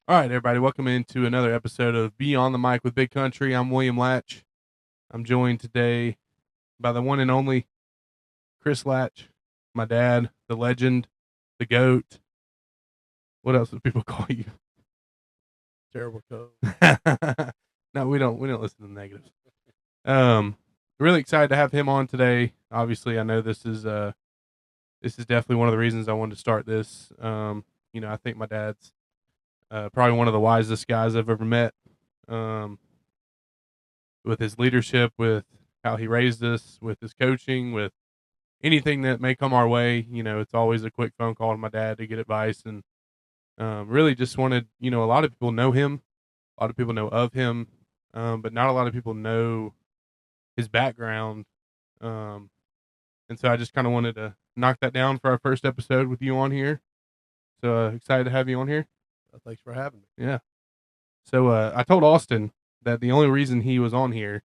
All right, everybody, welcome into another episode of Beyond the Mic with Big Country. I'm William Laatsch. I'm joined today by the one and only Chris Laatsch, my dad, the legend, the GOAT. What else do people call you? Terrible code. No, we don't listen to the negatives. Um, really excited to have him on today. Obviously, I know this is definitely one of the reasons I wanted to start this. I think my dad's probably one of the wisest guys I've ever met. Um, with his leadership, with how he raised us, with his coaching, with anything that may come our way. It's always a quick phone call to my dad to get advice, and really just wanted. A lot of people know him, a lot of people know of him, but not a lot of people know his background. Um, and so I just kind of wanted to knock that down for our first episode with you on here. So excited to have you on here. Thanks for having me. Yeah. So I told Austin that the only reason he was on here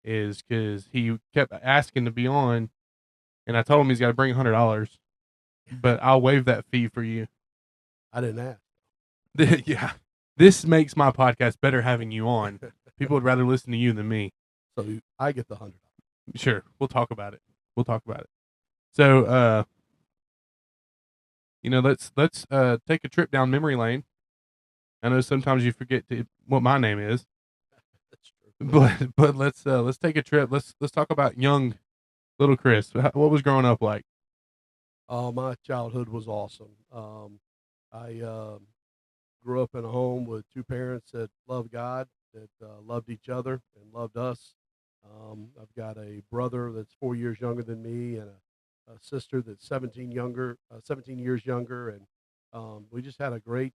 is because he kept asking to be on, and I told him he's got to bring $100, but I'll waive that fee for you. I didn't ask. Yeah, this makes my podcast better having you on. People would rather listen to you than me. So I get the $100. Sure, we'll talk about it. We'll talk about it. So, let's take a trip down memory lane. I know sometimes you forget what my name is, That's true. but let's take a trip. Let's talk about young little Chris. What was growing up like? My childhood was awesome. I grew up in a home with two parents that loved God, that loved each other, and loved us. I've got a brother that's 4 years younger than me, and a sister that's 17 years younger, and we just had a great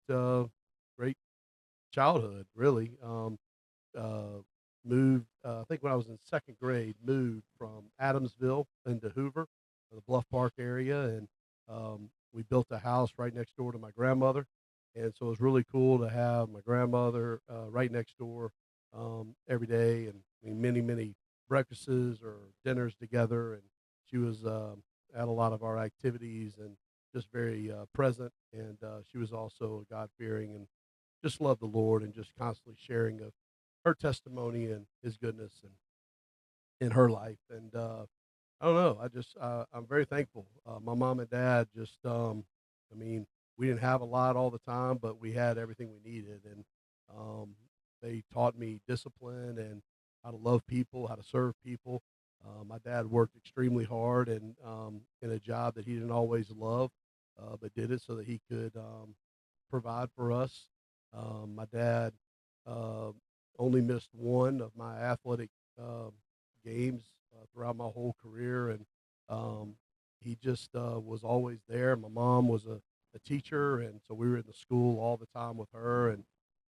childhood. Really, uh, moved. I think when I was in second grade, moved from Adamsville into Hoover, the Bluff Park area, and we built a house right next door to my grandmother. And so it was really cool to have my grandmother right next door every day, and I mean, many breakfasts or dinners together. And she was at a lot of our activities and just very present. And she was also God fearing and just loved the Lord and just constantly sharing of her testimony and His goodness and in her life. And I don't know. I'm very thankful. My mom and dad just I mean, we didn't have a lot all the time, but we had everything we needed, and um, they taught me discipline and how to love people, how to serve people. My dad worked extremely hard and in a job that he didn't always love, but did it so that he could provide for us. My dad uh, only missed one of my athletic games throughout my whole career, and um, he just was always there. My mom was a teacher, and so we were in the school all the time with her, and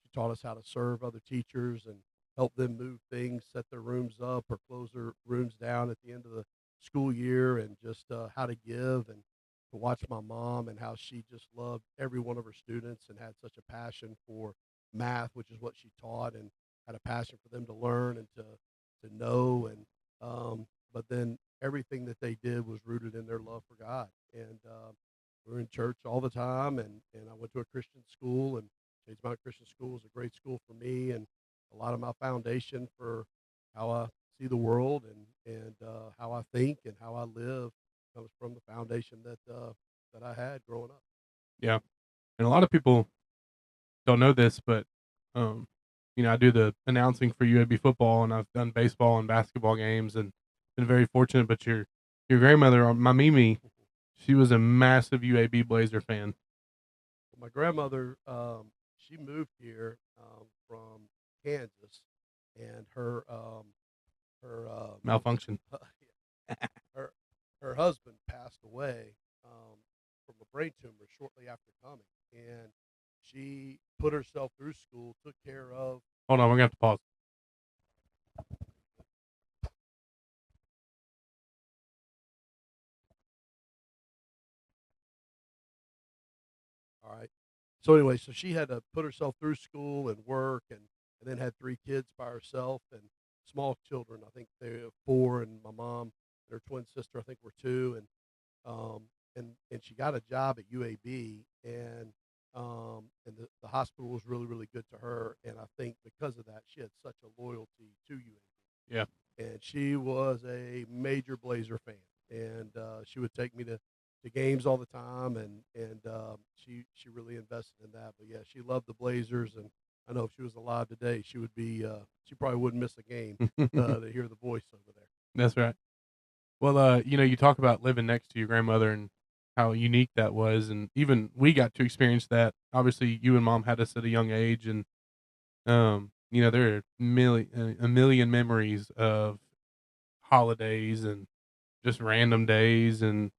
she taught us how to serve other teachers and help them move things, set their rooms up or close their rooms down at the end of the school year, and just how to give and to watch my mom and how she just loved every one of her students and had such a passion for math, which is what she taught, and had a passion for them to learn and to know. And but then everything that they did was rooted in their love for God. And we were in church all the time, and I went to a Christian school, and Shades Mountain Christian School was a great school for me, and a lot of my foundation for how I see the world and how I think and how I live comes from the foundation that I had growing up. Yeah, and a lot of people don't know this, but um, I do the announcing for UAB football, and I've done baseball and basketball games, and been very fortunate. But your grandmother, my Mimi, she was a massive UAB Blazer fan. My grandmother, she moved here from Kansas, and her Malfunction. her her husband passed away from a brain tumor shortly after coming, and she put herself through school, took care of. Hold on, we're gonna have to pause. All right. So anyway, so she had to put herself through school and work, and then had three kids by herself and small children. I think they were four, and my mom and her twin sister, I think, were two, and she got a job at UAB, and and the hospital was really, really good to her. And I think because of that, she had such a loyalty to you. Yeah. And she was a major Blazer fan, and she would take me to games all the time, and she really invested in that. But yeah, she loved the Blazers, and I know if she was alive today, she would be she probably wouldn't miss a game to hear the voice over there. That's right. Well, you talk about living next to your grandmother and how unique that was, and even we got to experience that. Obviously, you and mom had us at a young age, and there are a million memories of holidays and just random days, and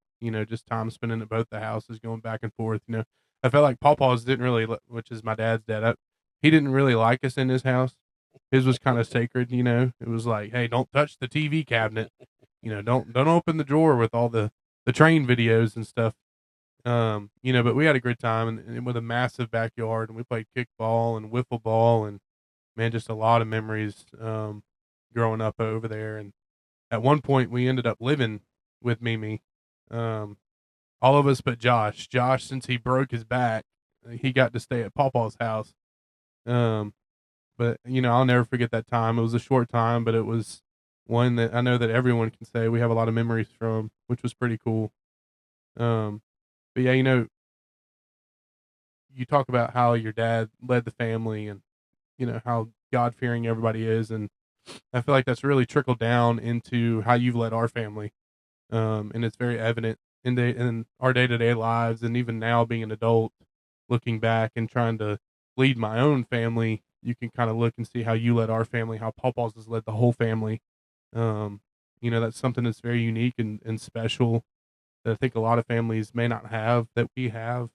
just time spending at both the houses, going back and forth. I felt like Pawpaw's didn't really, which is my dad's dad. He didn't really like us in his house. His was kind of sacred. It was like, hey, don't touch the TV cabinet. Don't open the drawer with all the train videos and stuff. But we had a good time, and with a massive backyard, and we played kickball and wiffle ball, and man, just a lot of memories growing up over there. And at one point, we ended up living with Mimi, um, all of us but Josh. Josh, since he broke his back, he got to stay at Pawpaw's house. Um, but I'll never forget that time. It was a short time, but it was one that I know that everyone can say we have a lot of memories from, which was pretty cool. Um, but yeah, you talk about how your dad led the family, and how God fearing everybody is, and I feel like that's really trickled down into how you've led our family. And it's very evident in our day to day lives, and even now being an adult, looking back and trying to lead my own family, you can kind of look and see how you led our family, how Pawpaw's has led the whole family. Um, that's something that's very unique and special that I think a lot of families may not have that we have.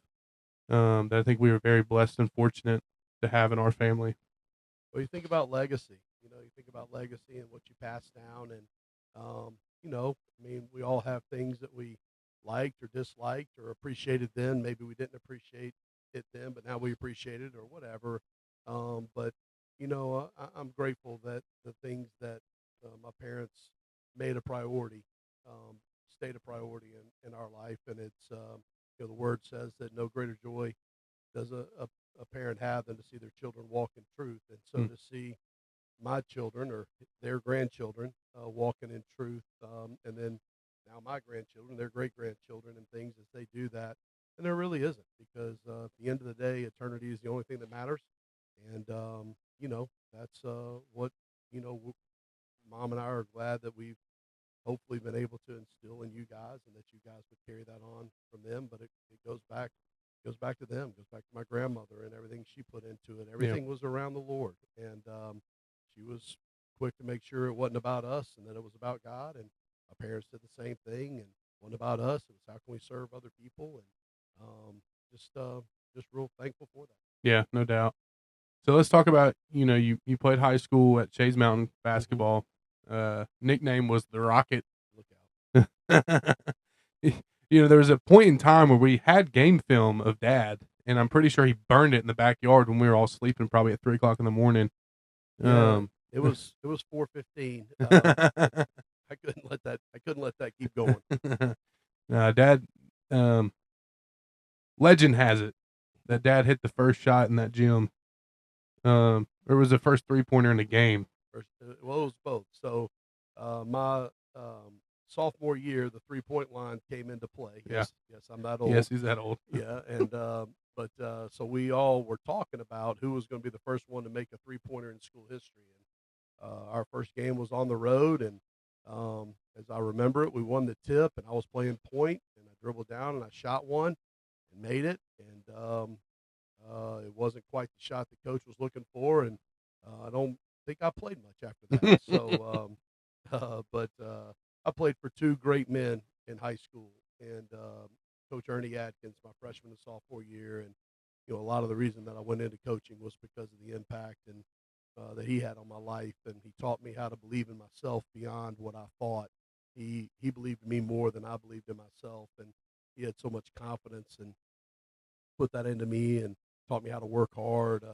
That I think we were very blessed and fortunate to have in our family. Well, you think about legacy. You think about legacy and what you pass down, and I mean, we all have things that we liked or disliked or appreciated then. Maybe we didn't appreciate it then, but now we appreciate it or whatever. But I'm grateful that the things that my parents made a priority um, stayed a priority in our life, and it's the word says that no greater joy does a parent have than to see their children walk in truth. And so Mm, to see my children or their grandchildren walking in truth, and then now my grandchildren, their great grandchildren, and things as they do that. And there really isn't, because at the end of the day, eternity is the only thing that matters. And, that's what, mom and I are glad that we've hopefully been able to instill in you guys, and that you guys would carry that on from them. But it goes back to them, goes back to my grandmother and everything she put into it. yeah, Everything was around the Lord, and she was quick to make sure it wasn't about us and that it was about God. And my parents did the same thing, and it wasn't about us. It was how can we serve other people, and just real thankful for that. yeah, no doubt. So let's talk about, you played high school at Shays Mountain Hmm. basketball. Nickname was the Rocket. Look out. There was a point in time where we had game film of Dad, and I'm pretty sure he burned it in the backyard when we were all sleeping, probably at 3 o'clock in the morning. Yeah, Um, it was 4:15. I couldn't let that keep going. Dad, um, legend has it that Dad hit the first shot in that gym. It was the first 3-pointer in the game. Well, it was both. So, my sophomore year, the 3-point line came into play. Yeah. Yes, yes, I'm that Yes, old. he's that old. Yeah, and but so we all were talking about who was going to be the first one to make a 3-pointer in school history. And our first game was on the road, and as I remember it, we won the tip, and I was playing point, and I dribbled down and I shot one and made it, and it wasn't quite the shot the coach was looking for, and I don't think I played much after that. So, but I played for two great men in high school, and Coach Ernie Atkins, my freshman and sophomore year, and a lot of the reason that I went into coaching was because of the impact and that he had on my life, and he taught me how to believe in myself beyond what I thought. He believed in me more than I believed in myself, and he had so much confidence and put that into me and taught me how to work hard.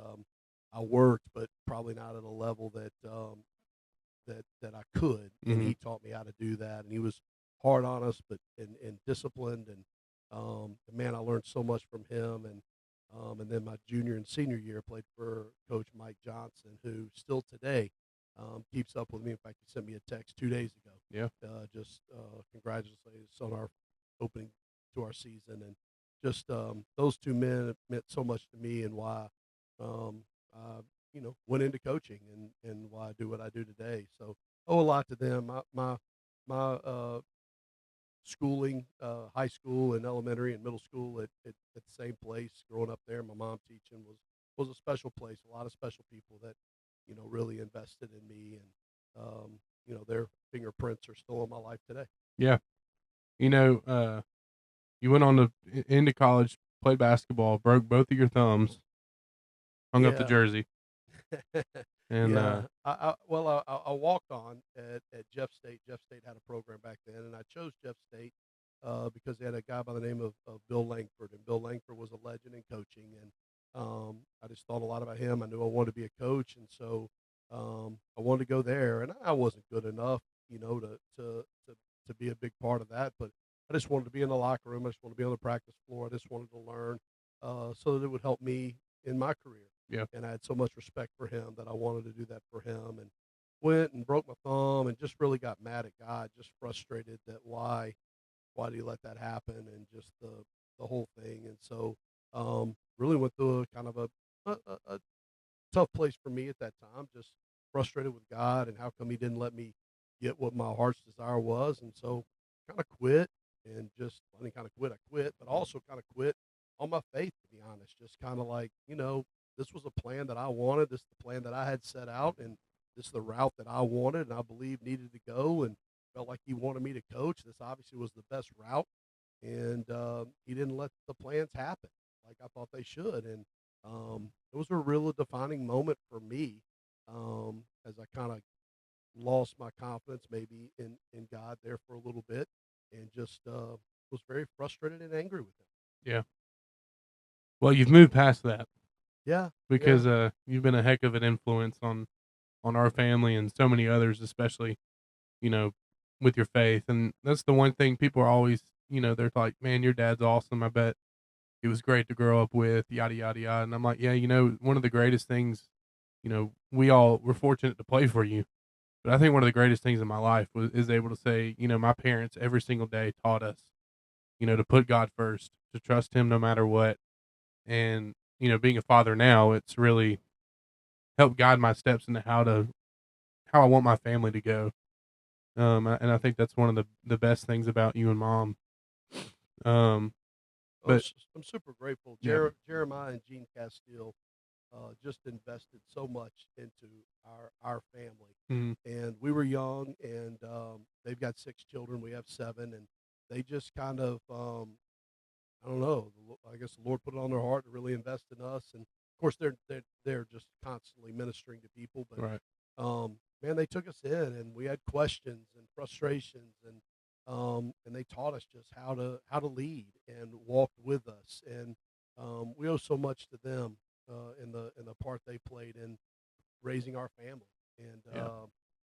I worked, but probably not at a level that I could, and Hmm. he taught me how to do that. And he was hard on us, but and disciplined. And man, I learned so much from him. And And then my junior and senior year, played for Coach Mike Johnson, who still today keeps up with me. In fact, he sent me a text 2 days ago, Yeah. just congratulating us on our opening to our season, and just those two men meant so much to me, and why I went into coaching, and why I do what I do today. So owe a lot to them. My schooling, high school and elementary and middle school at the same place. Growing up there, my mom teaching was a special place. A lot of special people that really invested in me, and their fingerprints are still in my life today. Yeah. You know, you went on to into college, played basketball, broke both of your thumbs, hung up the Yeah. jersey, and Yeah, I walked on at Jeff State. Jeff State had a program back then, and I chose Jeff State because they had a guy by the name of Bill Langford, and Bill Langford was a legend in coaching, and I just thought a lot about him. I knew I wanted to be a coach, and so I wanted to go there, and I wasn't good enough, to be a big part of that, but I just wanted to be in the locker room. I just wanted to be on the practice floor. I just wanted to learn so that it would help me in my career, yeah, and I had so much respect for him that I wanted to do that for him, and went and broke my thumb and just really got mad at God, just frustrated that why did he let that happen, and just the whole thing. And so really went through a kind of a tough place for me at that time, just frustrated with God and how come he didn't let me get what my heart's desire was. And so kind of quit, and just I didn't kind of quit, I quit, but also kind of quit on my faith, to be honest. Just kind of like, this was a plan that I wanted, this is the plan that I had set out, and this is the route that I wanted and I believe needed to go, and felt like he wanted me to coach. This obviously was the best route, and he didn't let the plans happen like I thought they should. And it was a real defining moment for me, as I kind of lost my confidence maybe in God there for a little bit, and just was very frustrated and angry with him. yeah. Well, you've moved past that Yeah, yeah, because you've been a heck of an influence on our family and so many others, especially you know with your faith. And that's the one thing people are always, they're like, "Man, your dad's awesome. I bet he was great to grow up with." Yada yada yada. And I'm like, "Yeah, one of the greatest things, we're fortunate to play for you." But I think one of the greatest things in my life is able to say, my parents every single day taught us, to put God first, to trust Him no matter what. And being a father now, it's really helped guide my steps into how I want my family to go. And I think that's one of the best things about you and mom. Um, oh, but I'm super grateful. yeah, Jeremiah and Gene Castile just invested so much into our family. mhm, And we were young, and they've got 6 children. We have 7, and they just kind of I don't know. I guess the Lord put it on their heart to really invest in us, and of course they're just constantly ministering to people. But right, man, they took us in, and we had questions and frustrations, and they taught us just how to lead and walked with us, and we owe so much to them in the part they played in raising our family, and yeah,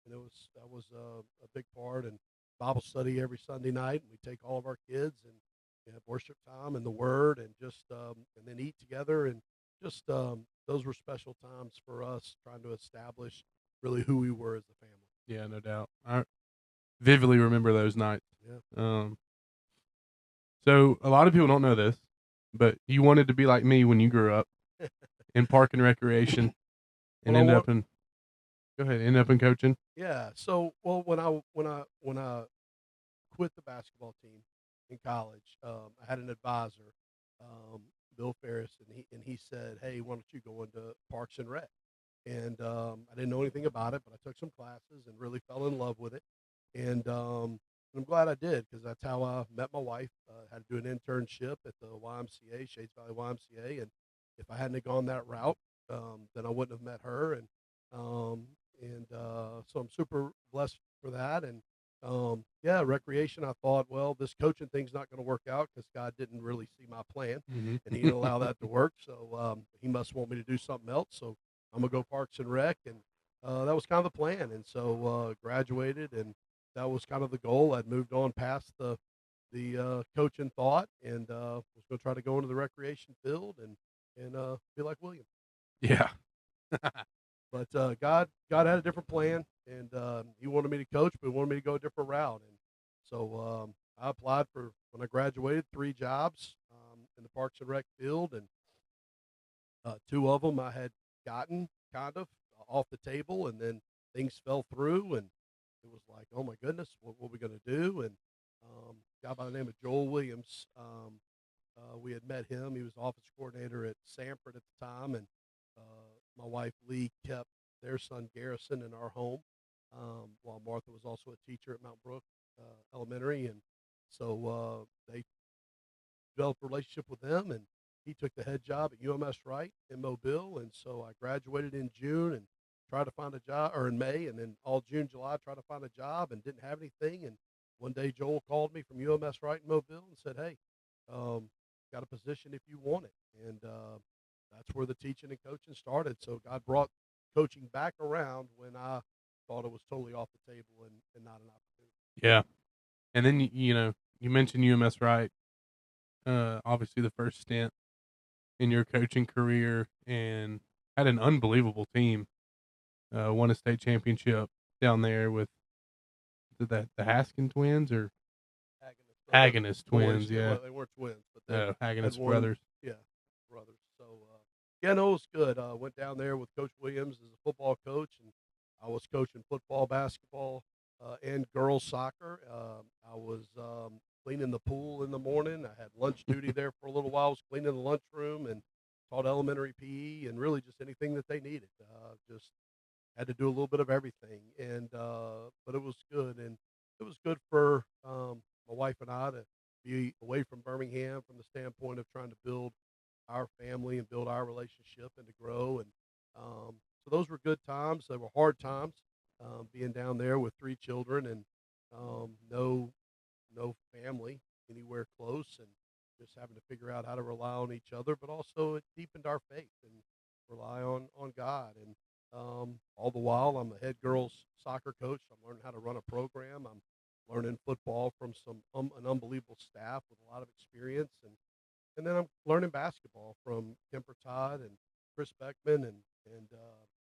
that was a big part. And Bible study every Sunday night, and we take all of our kids and have worship time and the Word, and just and then eat together, and just those were special times for us, trying to establish really who we were as a family. yeah, no doubt. I vividly remember those nights. Yeah. Um, so a lot of people don't know this, but you wanted to be like me when you grew up in park and recreation, and Well, I want. ended up in coaching. Yeah. So, well, when I quit the basketball team in college, I had an advisor, um, Bill Ferris, and he said, "Hey, why don't you go into Parks and Rec?" And I didn't know anything about it, but I took some classes and really fell in love with it. And I'm glad I did, because that's how I met my wife. Had to do an internship at the YMCA, Shades Valley YMCA, and if I hadn't have gone that route, then I wouldn't have met her. Um, so I'm super blessed for that. And yeah, recreation. I thought, well, this coaching thing's not going to work out because God didn't really see my plan, Mhm. and He didn't allow that to work. So He must want me to do something else. So I'm gonna go Parks and Rec, and that was kind of the plan. And so graduated, and that was kind of the goal. I'd moved on past the coaching thought, and was going to try to go into the recreation field. And and be like William. Yeah. But God had a different plan, and He wanted me to coach, but He wanted me to go a different route. And so I applied for when I graduated 3 jobs in the Parks and Rec field, and two of them I had gotten kind of off the table, and then things fell through, and it was like, oh my goodness, what are we going to do? And a guy by the name of Joel Williams, we had met him. He was office coordinator at Sanford at the time, and my wife Lee kept their son Garrison in our home, while Martha was also a teacher at Mount Brook Elementary, and so they developed a relationship with him, and he took the head job at UMS Wright in Mobile, and so I graduated in June and tried to find a job, or in May, and then all June, July, tried to find a job and didn't have anything. And one day Joel called me from UMS Wright in Mobile and said, "Hey, um, got a position if you want it," and that's where the teaching and coaching started. So God brought coaching back around when I thought it was totally off the table and not an opportunity. Yeah. And then you mentioned UMS Wright. Obviously the first stint in your coaching career, and had an unbelievable team. Won a state championship down there with the Haskin twins or Haggis Boys. twins. Yeah. They weren't twins, but they had Haggis one. brothers. Yeah, brothers. So yeah, no, it was good. Went down there with Coach Williams as a football coach, and I was coaching football, basketball, and girls soccer. I was cleaning the pool in the morning. I had lunch duty there for a little while. I was cleaning the lunchroom and taught elementary PE and really just anything that they needed. Just had to do a little bit of everything, and but it was good, and it was good for my wife and I to be away from Birmingham from the standpoint of trying to build our family and build our relationship and to grow. And so those were good times. They were hard times, being down there with 3 children and no family anywhere close, and just having to figure out how to rely on each other, but also it deepened our faith and rely on God. And all the while, I'm the head girls soccer coach. I'm learning how to run a program. I'm learning football from an unbelievable staff with a lot of experience, and then I'm learning basketball from Kemper Todd and Chris Beckman, and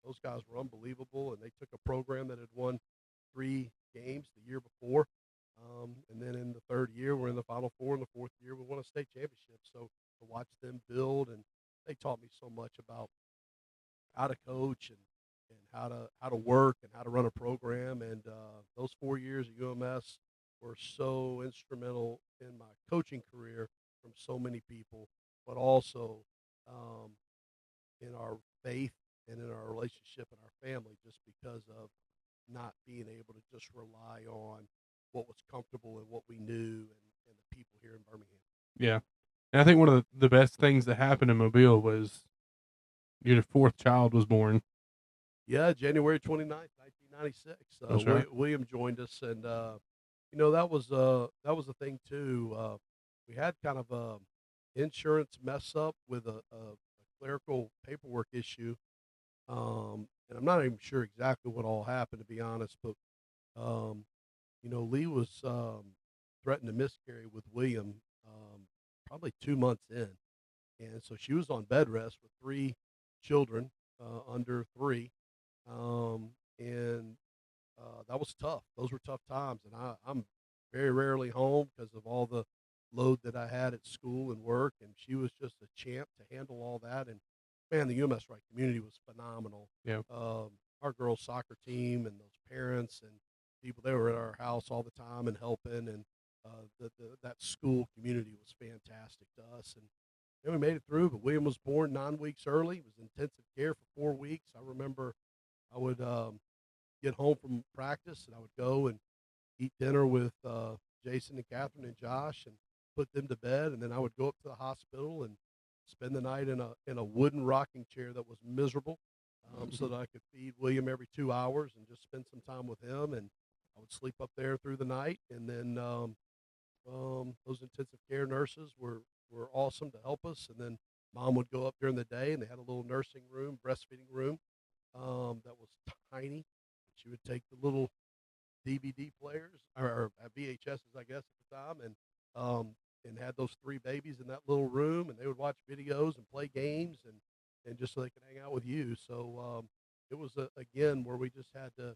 those guys were unbelievable. And they took a program that had won 3 games the year before, and then in the third year we're in the Final Four. In the fourth year we won a state championship. So to watch them build, and they taught me so much about how to coach and how to work and how to run a program. And those 4 years at UMS were so instrumental in my coaching career from so many people, but also um, in our faith and in our relationship and our family, just because of not being able to just rely on what was comfortable and what we knew, and the people here in Birmingham. Yeah. And I think one of the best things that happened in Mobile was your fourth child was born. Yeah, January 29th, 1996. That's right. William joined us, and that was the thing too. We had kind of a insurance mess up with a clerical paperwork issue, and I'm not even sure exactly what all happened, to be honest. But um, Lee was threatened to miscarry with William, probably 2 months in, and so she was on bed rest with 3 children under 3, and that was tough. Those were tough times, and I'm very rarely home because of all the load that I had at school and work. And she was just a champ to handle all that. And man, the UMS Right community was phenomenal. Yeah. Our girls soccer team and those parents and people, they were at our house all the time and helping. And that school community was fantastic to us. And then we made it through. But William was born 9 weeks early. He was in intensive care for 4 weeks. I remember I would get home from practice, and I would go and eat dinner with Jason and Catherine and Josh and put them to bed, and then I would go up to the hospital and spend the night in a wooden rocking chair that was miserable, so that I could feed William every 2 hours and just spend some time with him. And I would sleep up there through the night, and then those intensive care nurses were awesome to help us. And then mom would go up during the day, and they had a little nursing room, breastfeeding room, that was tiny. She would take the little DVD players or VHSs, I guess, at the time, and and had those 3 babies in that little room, and they would watch videos and play games and just so they could hang out with you. So, it was, again, where we just had to,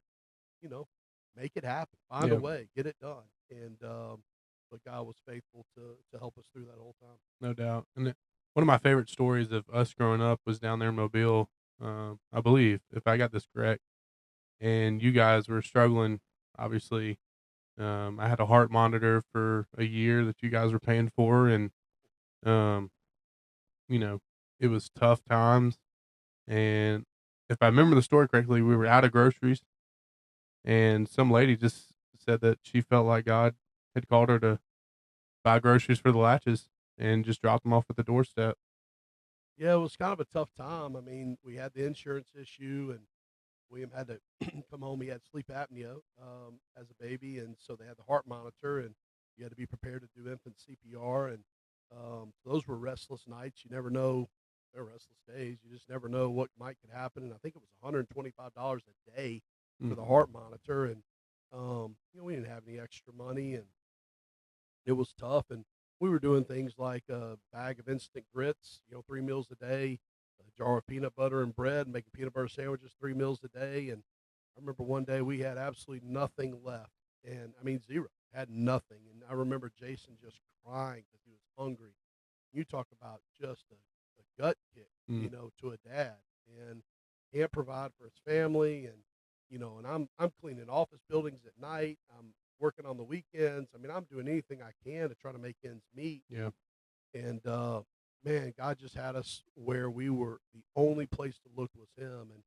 you know, make it happen, find a Yeah, way, get it done, and, but God was faithful to help us through that whole time. no doubt. And one of my favorite stories of us growing up was down there in Mobile, I believe, if I got this correct. And you guys were struggling, obviously. I had a heart monitor for a year that you guys were paying for, and um, you know, it was tough times. And if I remember the story correctly, we were out of groceries, and some lady just said that she felt like God had called her to buy groceries for the Latches and just drop them off at the doorstep. Yeah, it was kind of a tough time. I mean, we had the insurance issue, and William had to come home. He had sleep apnea as a baby, and so they had the heart monitor, and you had to be prepared to do infant CPR. And those were restless nights. You never know. They're restless days. You just never know what might could happen. And I think it was $125 a day for Mm, the heart monitor, and we didn't have any extra money, and it was tough. And we were doing things like a bag of instant grits, 3 meals a day, a jar of peanut butter and bread, making peanut butter sandwiches 3 meals a day. And I remember one day we had absolutely nothing left. And I mean, zero, had nothing. And I remember Jason just crying because he was hungry. You talk about just a gut kick, mm, to a dad, and can't provide for his family. And, and I'm cleaning office buildings at night. I'm working on the weekends. I mean, I'm doing anything I can to try to make ends meet. yeah, And man, God just had us where we were the only place to look was Him, and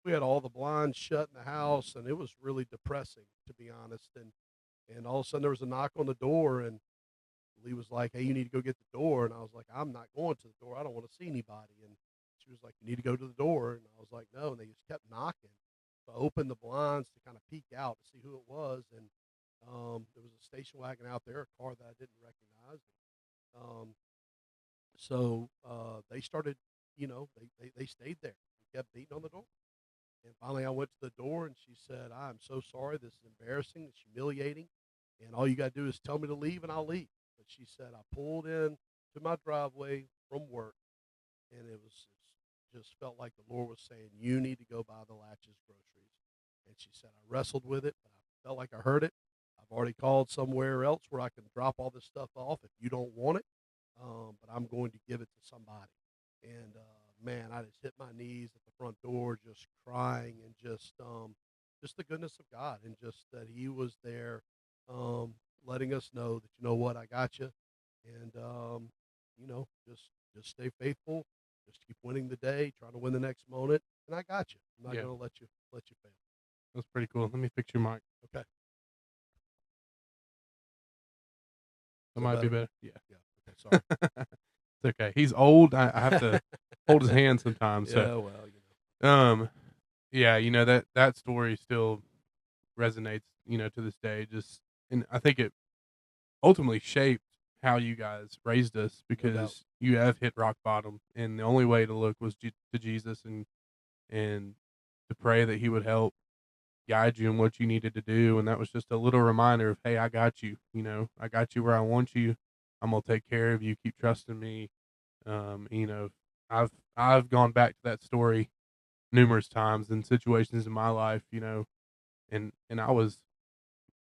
we had all the blinds shut in the house, and it was really depressing, to be honest. And all of a sudden there was a knock on the door, and Lee was like, "Hey, you need to go get the door," and I was like, "I'm not going to the door. I don't want to see anybody." And she was like, "You need to go to the door," and I was like, "No," and they just kept knocking. So I opened the blinds to kind of peek out to see who it was, and there was a station wagon out there, a car that I didn't recognize. Um, so they started, they stayed there. They kept beating on the door. And finally, I went to the door, and she said, "I'm so sorry. This is embarrassing. It's humiliating. And all you got to do is tell me to leave, and I'll leave." But she said, "I pulled in to my driveway from work, and it just felt like the Lord was saying, 'You need to go buy the Latches groceries.'" And she said, "I wrestled with it, but I felt like I heard it. I've already called somewhere else where I can drop all this stuff off if you don't want it, but I'm going to give it to somebody." And man, I just hit my knees at the front door, just crying, and just the goodness of God, and just that He was there, letting us know that, what, I got you, and just stay faithful, just keep winning the day, trying to win the next moment, and I got you. I'm not yeah. going to let you fail. That's pretty cool. Let me fix your mic. Okay, That is that might be better? better. Yeah. Yeah. Okay, sorry. It's okay. He's old. I have to hold his hand sometimes. So, Yeah, well, um, yeah, that story still resonates, to this day. Just, and I think it ultimately shaped how you guys raised us no doubt. because you have hit rock bottom, and the only way to look was to Jesus and to pray that He would help guide you in what you needed to do. And that was just a little reminder of, hey, I got you. I got you where I want you. I'm gonna take care of you. Keep trusting me. Um, you know, I've gone back to that story numerous times in situations in my life, and I was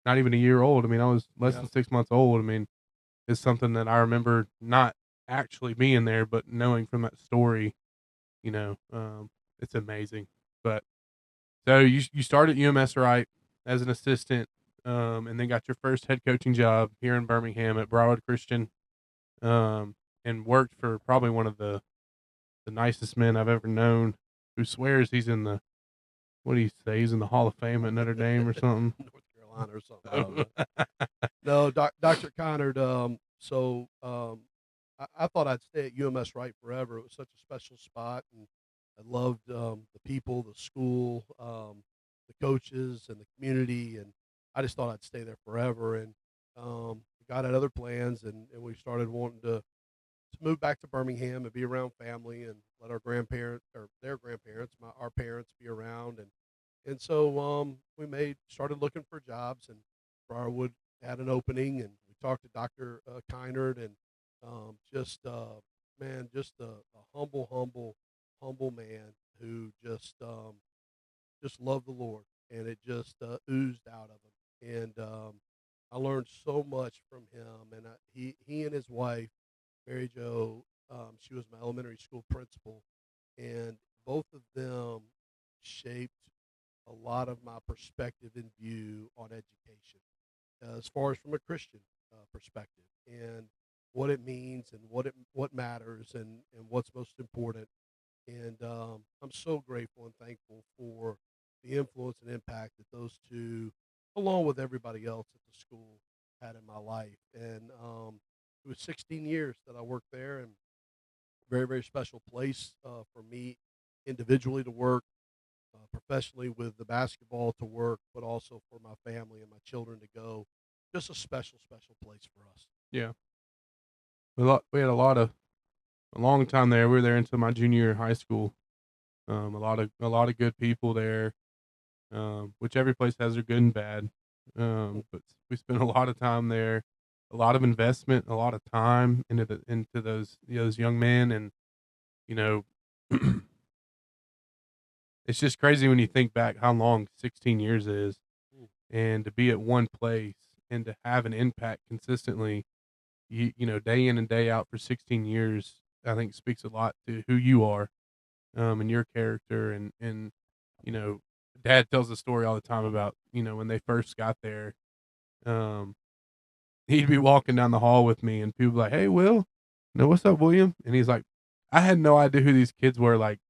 not even a year old. I mean, I was less Yeah. than 6 months old. I mean, it's something that I remember not actually being there, but knowing from that story, it's amazing. But so you started UMS right as an assistant, and then got your first head coaching job here in Birmingham at Broward Christian, and worked for probably one of the nicest men I've ever known, who swears he's in the what do you say? He's in the Hall of Fame at Notre Dame or something. North Carolina or something. I don't know. No, Dr. Connard. I thought I'd stay at UMS Wright forever. It was such a special spot, and I loved the people, the school, the coaches, and the community. And I just thought I'd stay there forever. And God had other plans, and we started wanting to move back to Birmingham and be around family and let our grandparents or their grandparents, our parents, be around. And so we started looking for jobs, and Briarwood had an opening, and we talked to Dr. Keinert, and just man, just a humble man who just loved the Lord, and it just oozed out of him. And I learned so much from him. And he and his wife, Mary Jo, she was my elementary school principal, and both of them shaped a lot of my perspective and view on education, as far as from a Christian perspective, and what it means, and what matters, and what's most important. And I'm so grateful and thankful for the influence and impact that those two, along with everybody else at the school, had in my life. And it was 16 years that I worked there, and very, very special place for me individually to work, professionally with the basketball to work, but also for my family and my children to go. Just a special, special place for us. Yeah. We had a long time there. We were there until my junior year of high school. A lot of good people there. Which every place has their good and bad. But we spent a lot of time there, a lot of investment, a lot of time into those young men, and you know, it's just crazy when you think back how long 16 years is, Mm. and to be at one place and to have an impact consistently, day in and day out for 16 years, I think speaks a lot to who you are, and your character, and you know, Dad tells a story all the time about when they first got there. Um, he'd be walking down the hall with me, and people be like, "Hey, Will, what's up, William?" And he's like, "I had no idea who these kids were, like,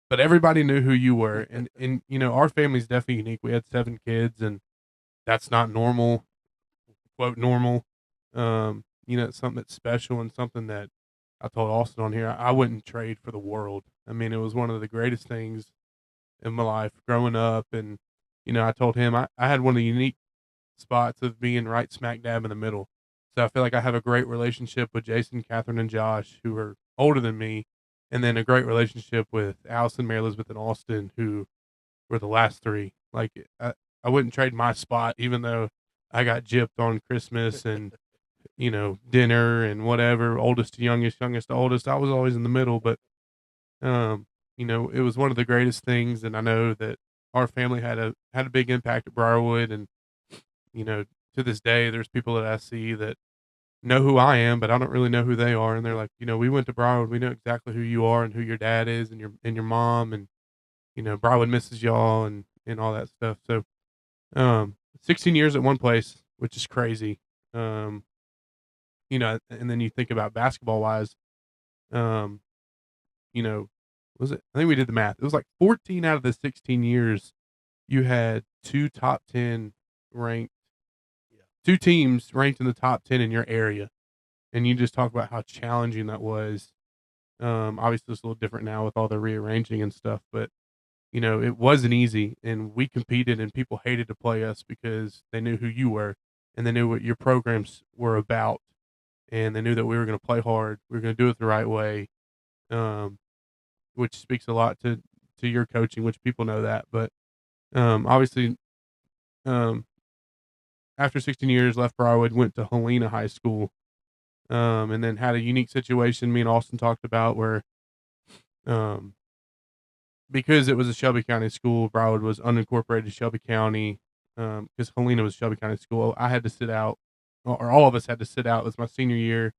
but everybody knew who you were." And our family's definitely unique. We had 7 kids, and that's not normal, quote normal. It's something that's special and something that I told Austin on here I wouldn't trade for the world. I mean, it was one of the greatest things in my life growing up. And I told him I had one of the unique spots of being right smack dab in the middle. So I feel like I have a great relationship with Jason, Catherine, and Josh, who are older than me, and then a great relationship with Allison, Mary Elizabeth, and Austin, who were the last three. Like I wouldn't trade my spot, even though I got gypped on Christmas and dinner and whatever, oldest to youngest, youngest to oldest. I was always in the middle, but um, it was one of the greatest things, and I know that our family had a big impact at Briarwood. And you know, to this day, there's people that I see that know who I am, but I don't really know who they are, and they're like, we went to Briarwood, we know exactly who you are and who your dad is, and your mom, and Briarwood misses y'all, and all that stuff. So, 16 years at one place, which is crazy. Um, and then you think about basketball wise, um, you know, was it? I think we did the math. It was like 14 out of the 16 years you had two top 10 ranked, Yeah. two teams ranked in the top 10 in your area. And you just talk about how challenging that was. Obviously it's a little different now with all the rearranging and stuff, but it wasn't easy, and we competed, and people hated to play us because they knew who you were, and they knew what your programs were about, and they knew that we were going to play hard. We were going to do it the right way. Um, which speaks a lot to your coaching, which people know that. But obviously, um, after 16 years, left Briarwood, went to Helena High School, and then had a unique situation. Me and Austin talked about where, um, because it was a Shelby County school, Briarwood was unincorporated Shelby County. Because Helena was Shelby County school, I had to sit out, or all of us had to sit out. It was my senior year.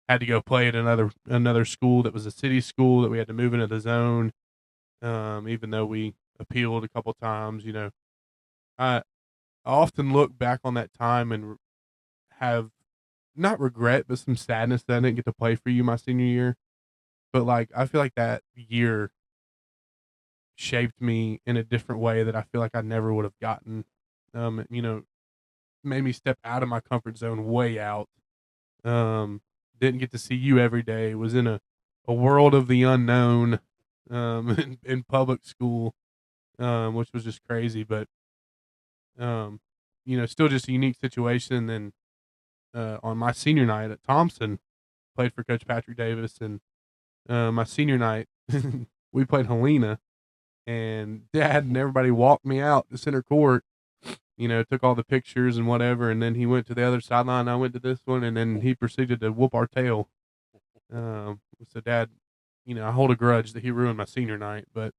Had to go play at another school that was a city school that we had to move into the zone. Even though we appealed a couple times, I often look back on that time and have not regret, but some sadness that I didn't get to play for you my senior year. But like, I feel like that year shaped me in a different way that I feel like I never would have gotten. You know, made me step out of my comfort zone, way out. Um, didn't get to see you every day. Was in a world of the unknown, in public school, which was just crazy. But um, still just a unique situation. And on my senior night at Thompson, played for Coach Patrick Davis, and my senior night we played Helena, and Dad and everybody walked me out to center court, took all the pictures and whatever, and then he went to the other sideline. I went to this one, and then he proceeded to whoop our tail. So Dad, I hold a grudge that he ruined my senior night. But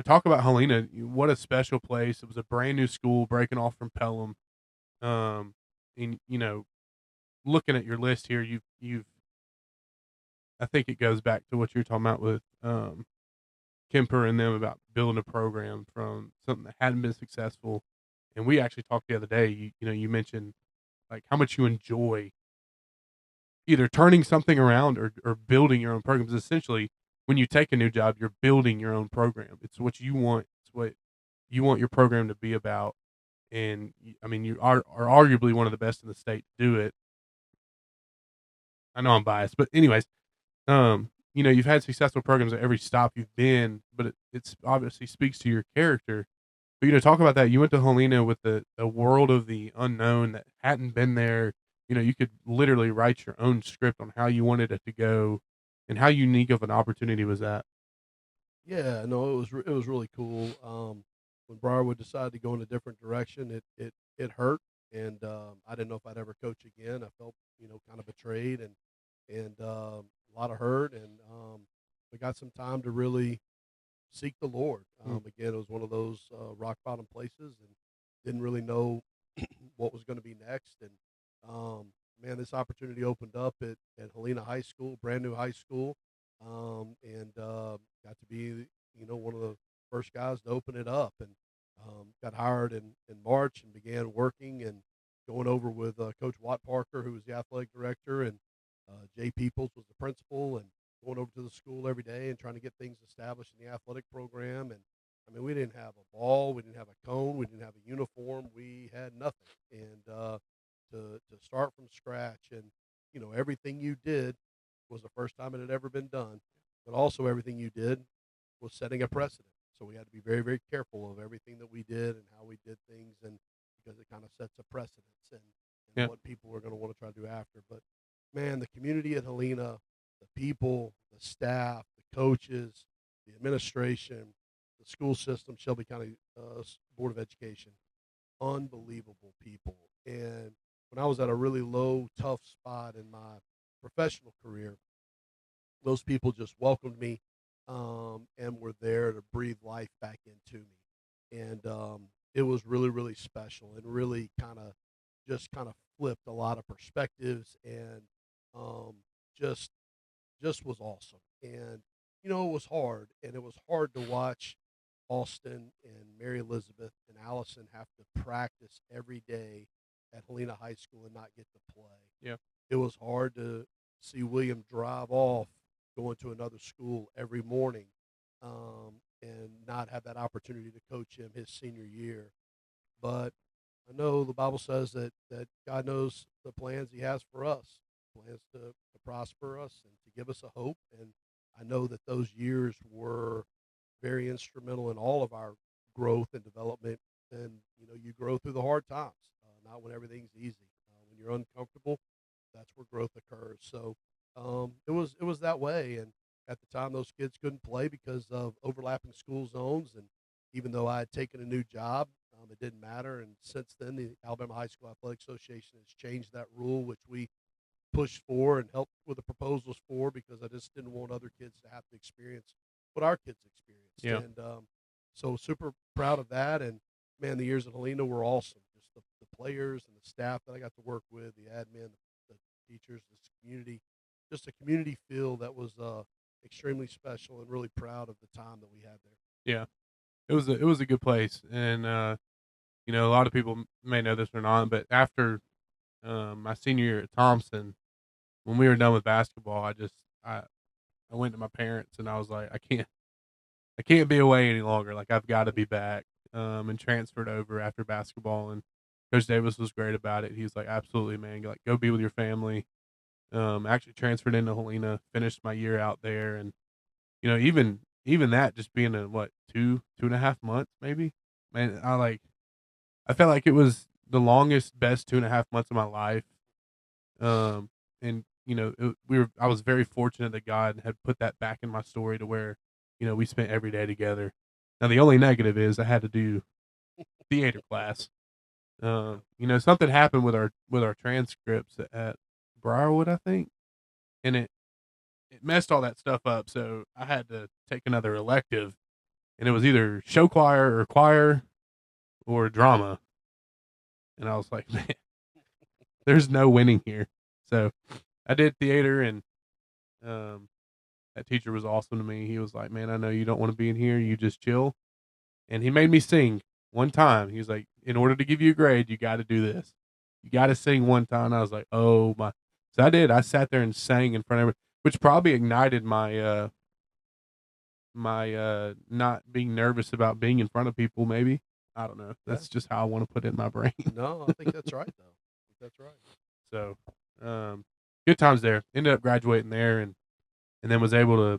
talk about Helena. What a special place! It was a brand new school breaking off from Pelham. Um, and looking at your list here, you've I think it goes back to what you're talking about with Kemper and them about building a program from something that hadn't been successful. And we actually talked the other day. You mentioned like how much you enjoy either turning something around or building your own programs. Essentially, when you take a new job, you're building your own program. It's what you want. It's what you want your program to be about. And I mean, you are arguably one of the best in the state to do it. I know I'm biased, but anyways, you've had successful programs at every stop you've been, but it's obviously speaks to your character. But talk about that. You went to Helena with the world of the unknown that hadn't been there. You could literally write your own script on how you wanted it to go, and how unique of an opportunity was that? Yeah, no, it was really cool. When Briarwood decided to go in a different direction, it hurt, and I didn't know if I'd ever coach again. I felt kind of betrayed and a lot of hurt, and we got some time to really seek the Lord. Mm, Again, it was one of those rock bottom places, and didn't really know what was going to be next. And man, this opportunity opened up at Helena High School, brand new high school, and got to be one of the first guys to open it up, and got hired in March and began working and going over with Coach Watt Parker, who was the athletic director, and Jay Peoples was the principal, and going over to the school every day and trying to get things established in the athletic program. And I mean, we didn't have a ball, we didn't have a cone, we didn't have a uniform, we had nothing. And to start from scratch, and everything you did was the first time it had ever been done, but also everything you did was setting a precedent. So we had to be very, very careful of everything that we did and how we did things, and because it kind of sets a precedence and yeah, what people are going to want to try to do after. But man, the community at Helena, the people, the staff, the coaches, the administration, the school system, Shelby County Board of Education, unbelievable people. And when I was at a really low, tough spot in my professional career, those people just welcomed me, and were there to breathe life back into me. And it was really, really special, and really kind of flipped a lot of perspectives, and um, just just was awesome. And it was hard, and it was hard to watch Austin and Mary Elizabeth and Allison have to practice every day at Helena High School and not get to play. yeah, It was hard to see William drive off going to another school every morning, and not have that opportunity to coach him his senior year. But I know the Bible says that God knows the plans He has for us, plans to prosper us and to give us a hope. And I know that those years were very instrumental in all of our growth and development. And you grow through the hard times, not when everything's easy. When you're uncomfortable, that's where growth occurs. So it was that way. And at the time, those kids couldn't play because of overlapping school zones. And even though I had taken a new job, it didn't matter. And since then, the Alabama High School Athletic Association has changed that rule, which we pushed for and helped with the proposals for, because I just didn't want other kids to have to experience what our kids experienced. yeah. And so super proud of that. And man, the years at Helena were awesome. Just the players and the staff that I got to work with, the admin, the teachers, this community, just a community feel that was extremely special, and really proud of the time that we had there. Yeah. It was a good place, and a lot of people may know this or not, but after my senior year at Thompson, when we were done with basketball, I I went to my parents and I was like, I can't be away any longer. Like I've got to be back. And transferred over after basketball, and Coach Davis was great about it. He was like, absolutely, man, like go be with your family. Actually transferred into Helena, finished my year out there, and even that just being a what 2.5 months maybe, man, I felt like it was the longest, best 2.5 months of my life. And I was very fortunate that God had put that back in my story to where, we spent every day together. Now the only negative is I had to do theater class. Something happened with our transcripts at Briarwood, I think, and it messed all that stuff up. So I had to take another elective, and it was either show choir or drama. And I was like, man, there's no winning here. So I did theater, and um, that teacher was awesome to me. He was like, man, I know you don't want to be in here. You just chill. And he made me sing one time. He was like, in order to give you a grade, you got to do this. You got to sing one time. And I was like, oh my. So I did. I sat there and sang in front of everybody, which probably ignited my not being nervous about being in front of people. Maybe I don't know. Yeah. That's just how I want to put it in my brain. No, I think that's right though. I think that's right. So, good times there. Ended up graduating there, and then was able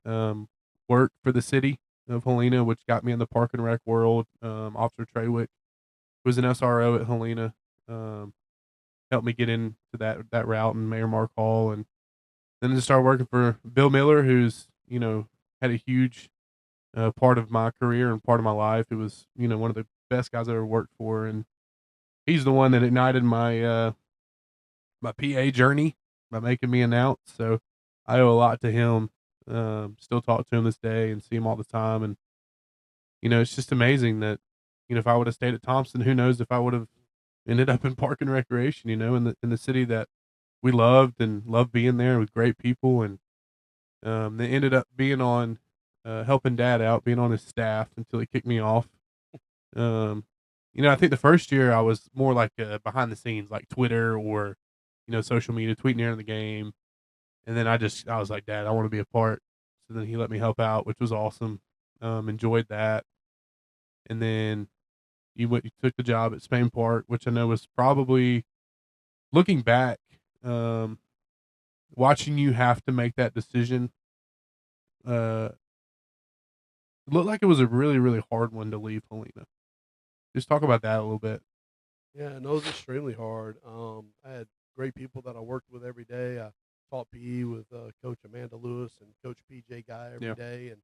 to work for the city of Helena, which got me in the park and rec world. Officer Treywick was an SRO at Helena. Um, Helped me get into that route and Mayor Mark Hall, and then just started working for Bill Miller, who's had a huge part of my career and part of my life. It was one of the best guys I ever worked for, and he's the one that ignited my PA journey by making me announce. So I owe a lot to him. Still talk to him this day and see him all the time, and it's just amazing that if I would have stayed at Thompson, who knows if I would have ended up in park and recreation. In the city that we loved and loved being there with great people, and they ended up being on helping Dad out, being on his staff until he kicked me off. Um, I think the first year I was more like behind the scenes, like Twitter or social media, tweeting during the game, and then I was like, Dad, I want to be a part. So then he let me help out, which was awesome. Enjoyed that, and then you took the job at Spain Park, which I know was probably looking back, um, watching you have to make that decision. Uh, looked like it was a really really hard one to leave Helena. Just talk about that a little bit. Yeah, no, it was extremely hard. I had great people that I worked with every day. I taught PE with Coach Amanda Lewis and Coach PJ Guy every Yeah, day, and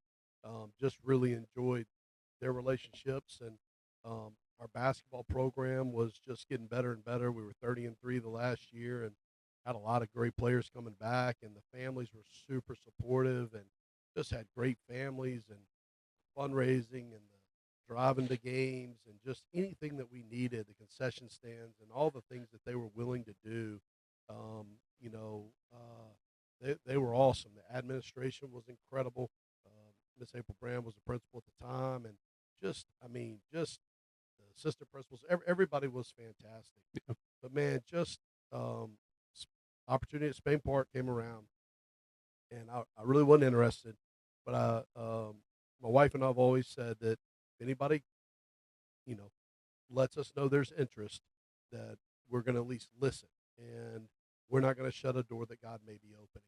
just really enjoyed their relationships. And our basketball program was just getting better and better. We were 30-3 the last year, and had a lot of great players coming back, and the families were super supportive, and just had great families and fundraising and the driving to games and just anything that we needed, the concession stands and all the things that they were willing to do. Um, you know, they were awesome. The administration was incredible. Miss April Brand was the principal at the time, and just the assistant principals, everybody was fantastic. yeah, But man, just um, opportunity at Spain Park came around, and I really wasn't interested. But my wife and I have always said that if anybody, you know, lets us know there's interest, that we're going to at least listen, and we're not going to shut a door that God may be opening.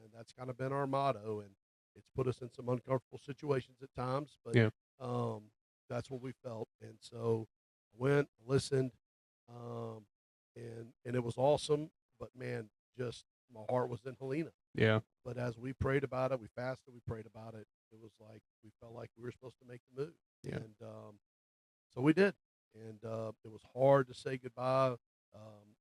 And that's kind of been our motto, and it's put us in some uncomfortable situations at times, but yeah, um, that's what we felt. And so I went, listened, um, and it was awesome. But man, just my heart was in Helena. yeah, But as we prayed about it, we fasted, we prayed about it. It was like we felt like we were supposed to make the move, yeah, and so we did. And it was hard to say goodbye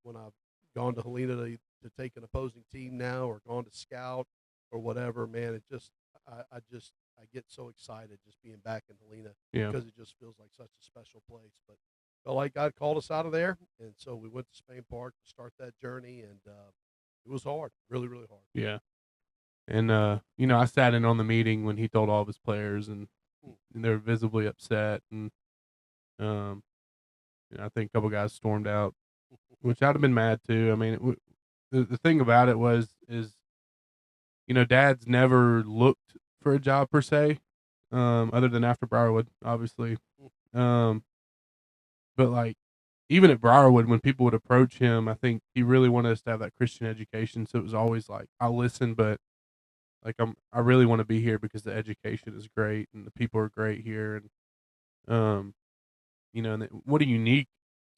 when I've gone to Helena to take an opposing team now, or gone to scout or whatever. Man, it just I get so excited just being back in Helena, yeah, because it just feels like such a special place. But felt like God called us out of there, and so we went to Spain Park to start that journey, and it was hard, really, really hard. yeah. And I sat in on the meeting when he told all of his players, Hmm. and they were visibly upset, and um, I think a couple guys stormed out, which I'd have been mad too. I mean, the thing about it is Dad's never looked for a job per se, other than after Briarwood, obviously. Um, but like even at Briarwood, when people would approach him, I think he really wanted us to have that Christian education. So it was always like, I'll listen, but like I really want to be here because the education is great and the people are great here, and what a unique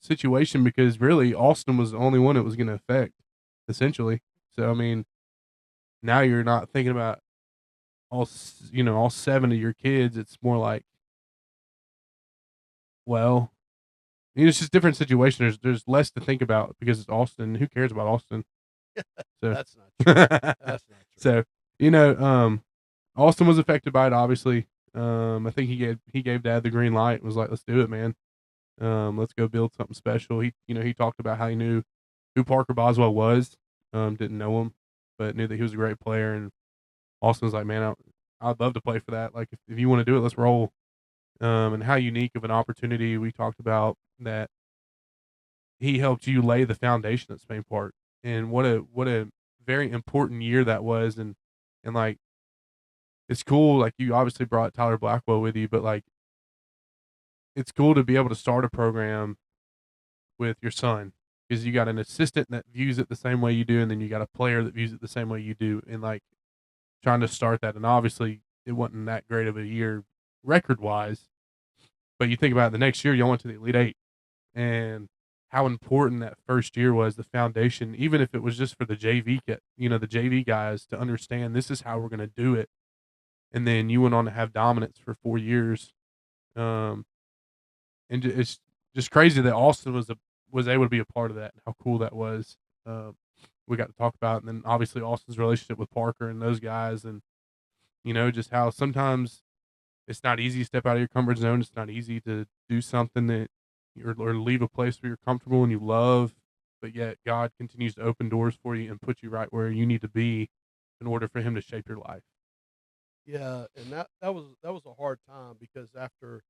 situation, because really Austin was the only one it was going to affect, essentially. So I mean, now you're not thinking about all 7 of your kids. It's more like, well, It's just different situation. There's less to think about because it's Austin. Who cares about Austin? So, That's not true. That's not true. so you know, Austin was affected by it. Obviously, I think he gave Dad the green light and was like, "Let's do it, man. Let's go build something special." He talked about how he knew who Parker Boswell was. Didn't know him, but knew that he was a great player. And Austin was like, "Man, I'd love to play for that. Like, if you want to do it, let's roll." And how unique of an opportunity we talked about that he helped you lay the foundation at Spain Park, and what a very important year that was. And like, it's cool. Like, you obviously brought Tyler Blackwell with you, but like, it's cool to be able to start a program with your son because you got an assistant that views it the same way you do, and then you got a player that views it the same way you do, and like trying to start that. And obviously, it wasn't that great of a year record wise, but you think about it, the next year, you went to the Elite Eight, and how important that first year was, the foundation, even if it was just for the JV kit, the JV guys to understand this is how we're going to do it. And then you went on to have dominance for 4 years. Um, and it's just crazy that Austin was able to be a part of that and how cool that was. We got to talk about it. And then obviously Austin's relationship with Parker and those guys, and just how sometimes it's not easy to step out of your comfort zone. It's not easy to do something that or leave a place where you're comfortable and you love, but yet God continues to open doors for you and put you right where you need to be in order for Him to shape your life. Yeah, and that was a hard time because after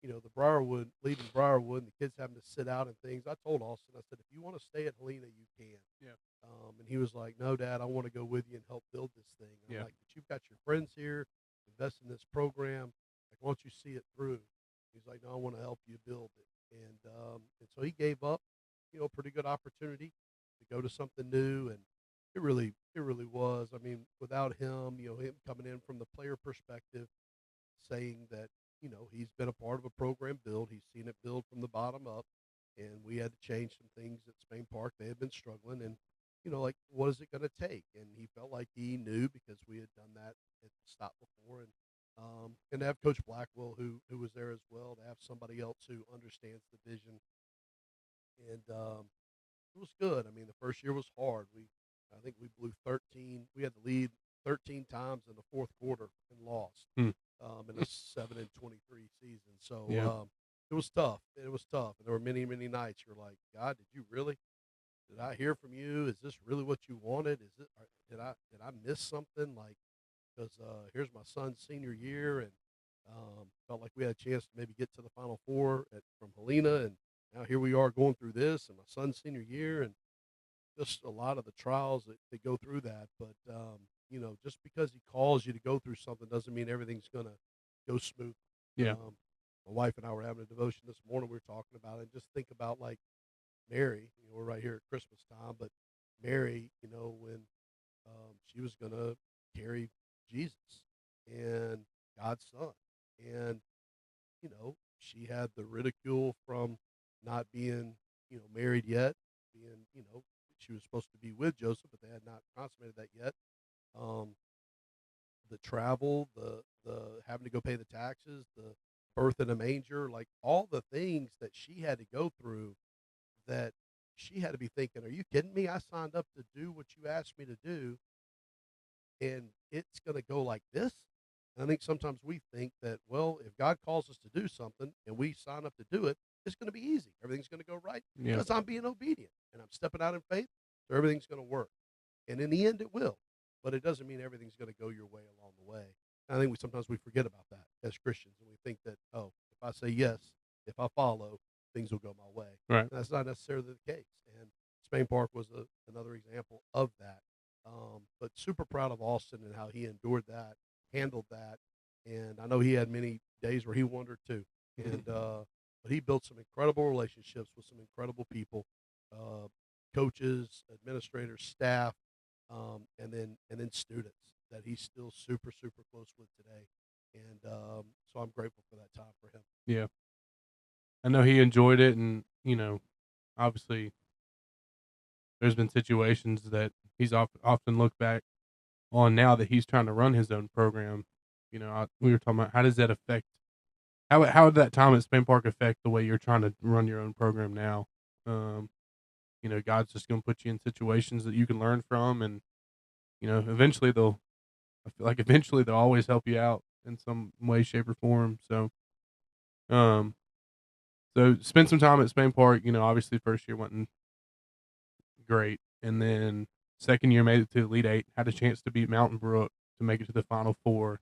the Briarwood, leaving Briarwood, and the kids having to sit out and things. I told Austin, I said, if you want to stay at Helena, you can. Yeah. And he was like, no, Dad, I want to go with you and help build this thing. And I'm Yeah. like, but you've got your friends here, invest in this program. Like, why don't you see it through? He's like, no, I want to help you build it. And so he gave up, a pretty good opportunity to go to something new. And it really was. I mean, without him, him coming in from the player perspective, saying that he's been a part of a program build. He's seen it build from the bottom up, and we had to change some things at Spain Park. They had been struggling, and like, what is it going to take? And he felt like he knew because we had done that at the stop before, and to have Coach Blackwell who was there as well, to have somebody else who understands the vision, and it was good. I mean, the first year was hard. I think we blew 13. We had the lead 13 times in the fourth quarter and lost Hmm. in a 7-23 season. So Yeah. it was tough. It was tough, and there were many, many nights you're like, God, did you really? Did I hear from you? Is this really what you wanted? Is it? Did I miss something? Like, because here's my son's senior year, and felt like we had a chance to maybe get to the Final Four from Helena, and now here we are going through this, and my son's senior year, and just a lot of the trials that go through that. But just because he calls you to go through something doesn't mean everything's gonna go smooth. Yeah. My wife and I were having a devotion this morning. We were talking about it. And just think about like Mary. We're right here at Christmas time, but Mary, when she was gonna carry Jesus and God's son, and she had the ridicule from not being married yet, being she was supposed to be with Joseph, but they had not consummated that yet. Um, the travel, the having to go pay the taxes, the birth in a manger, like all the things that she had to go through, that she had to be thinking, "Are you kidding me? I signed up to do what you asked me to do, and it's going to go like this." And I think sometimes we think that, well, if God calls us to do something and we sign up to do it, it's going to be easy. Everything's going to go right Yeah. because I'm being obedient and I'm stepping out in faith. So everything's going to work. And in the end, it will. But it doesn't mean everything's going to go your way along the way. And I think sometimes we forget about that as Christians, and we think that, oh, if I say yes, if I follow, things will go my way. Right. And that's not necessarily the case. And Spain Park was another example of that. But super proud of Austin and how he endured that, handled that, and I know he had many days where he wondered too. And but he built some incredible relationships with some incredible people, uh, coaches, administrators, staff, and then students that he's still super super close with today. And so I'm grateful for that time for him. Yeah. I know he enjoyed it, and obviously, there's been situations that he's often looked back on now that he's trying to run his own program. We were talking about how does that affect How did that time at Spain Park affect the way you're trying to run your own program now? Um, God's just gonna put you in situations that you can learn from, and eventually they'll. I feel like eventually they'll always help you out in some way, shape, or form. Um, so spend some time at Spain Park. Obviously first year wasn't great, and then second year made it to Elite Eight. Had a chance to beat Mountain Brook to make it to the Final Four.